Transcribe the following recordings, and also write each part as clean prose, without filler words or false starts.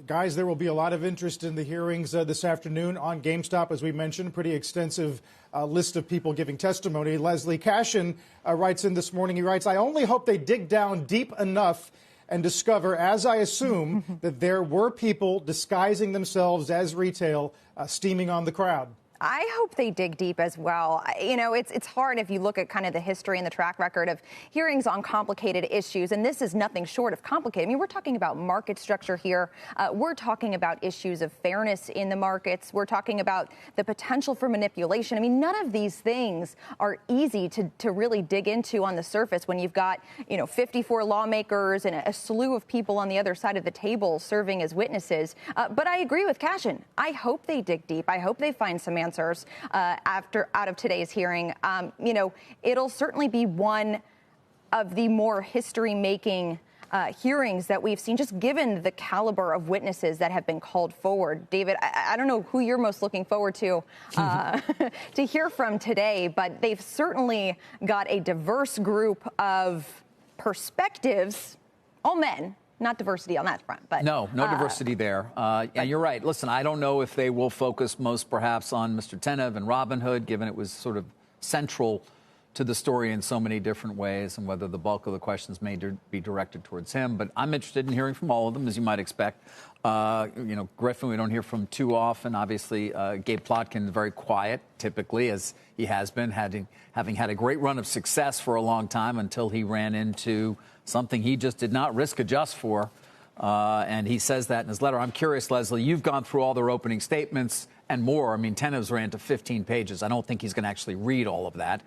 Guys, there will be a lot of interest in the hearings this afternoon on GameStop. As we mentioned, pretty extensive list of people giving testimony. Leslie Cashin writes in this morning. He writes, I only hope they dig down deep enough and discover, as I assume, that there were people disguising themselves as retail, steaming on the crowd. I hope they dig deep as well. You know, it's hard if you look at kind of the history and the track record of hearings on complicated issues, and this is nothing short of complicated. I mean, we're talking about market structure here. We're talking about issues of fairness in the markets. We're talking about the potential for manipulation. I mean, none of these things are easy to really dig into on the surface when you've got, 54 lawmakers and a slew of people on the other side of the table serving as witnesses. But I agree with Cashin. I hope they dig deep. I hope they find some answers out of today's hearing. It'll certainly be one of the more history-making hearings that we've seen, just given the caliber of witnesses that have been called forward. David, I don't know who you're most looking forward to hear from today, but they've certainly got a diverse group of perspectives, all men. Not diversity on that front, but no diversity there. And you're right. Listen, I don't know if they will focus most perhaps on Mr. Tenev and Robinhood, given it was sort of central to the story in so many different ways, and whether the bulk of the questions may be directed towards him. But I'm interested in hearing from all of them, as you might expect. Griffin, we don't hear from too often. Obviously, Gabe Plotkin is very quiet, typically, as he has been, having had a great run of success for a long time until he ran into something he just did not risk adjust for. And he says that in his letter. I'm curious, Leslie, you've gone through all their opening statements and more. I mean, Tenev's ran to 15 pages. I don't think he's going to actually read all of that.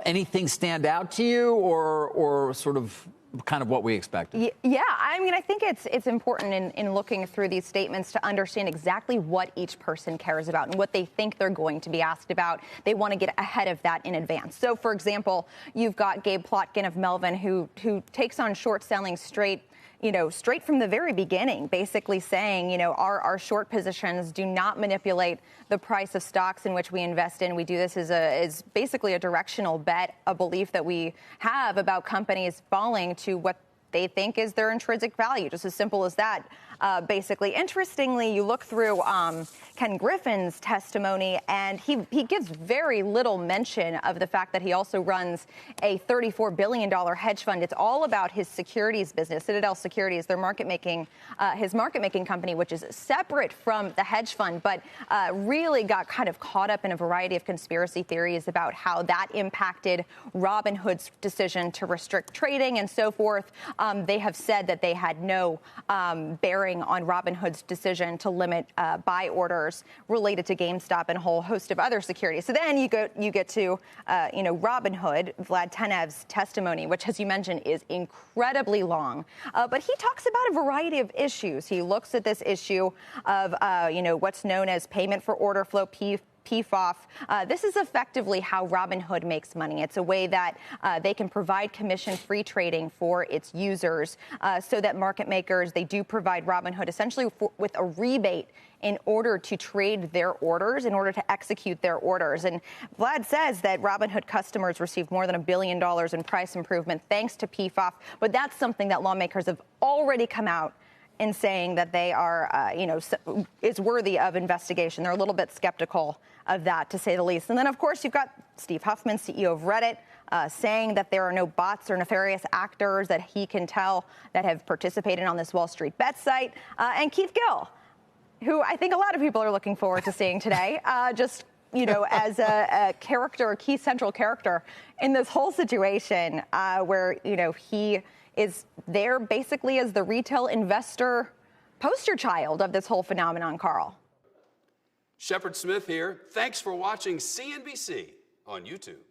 Anything stand out to you, or sort of kind of what we expected? Yeah, I mean, I think it's important in looking through these statements to understand exactly what each person cares about and what they think they're going to be asked about. They want to get ahead of that in advance. So, for example, you've got Gabe Plotkin of Melvin, who takes on short selling straight from the very beginning, basically saying, our short positions do not manipulate the price of stocks in which we invest in. We do this as basically a directional bet, a belief that we have about companies falling to what they think is their intrinsic value, just as simple as that. Basically, interestingly, you look through Ken Griffin's testimony, and he gives very little mention of the fact that he also runs a $34 billion hedge fund. It's all about his securities business. Citadel Securities, their his market-making company, which is separate from the hedge fund, but really got kind of caught up in a variety of conspiracy theories about how that impacted Robinhood's decision to restrict trading and so forth. They have said that they had no bearing on Robinhood's decision to limit buy orders related to GameStop and a whole host of other securities. So then you get to Robinhood, Vlad Tenev's testimony, which, as you mentioned, is incredibly long. But he talks about a variety of issues. He looks at this issue of what's known as payment for order flow, PFOF. This is effectively how Robinhood makes money. It's a way that they can provide commission-free trading for its users so that market makers, they do provide Robinhood essentially with a rebate in order to trade their orders, in order to execute their orders. And Vlad says that Robinhood customers received more than $1 billion in price improvement thanks to PFOF. But that's something that lawmakers have already come out in saying that they are, is worthy of investigation. They're a little bit skeptical of that, to say the least. And then, of course, you've got Steve Huffman, CEO of Reddit, saying that there are no bots or nefarious actors that he can tell that have participated on this Wall Street bet site. And Keith Gill, who I think a lot of people are looking forward to seeing today, as a character, a key central character in this whole situation where, he is there basically as the retail investor poster child of this whole phenomenon, Carl. Shepard Smith here. Thanks for watching CNBC on YouTube.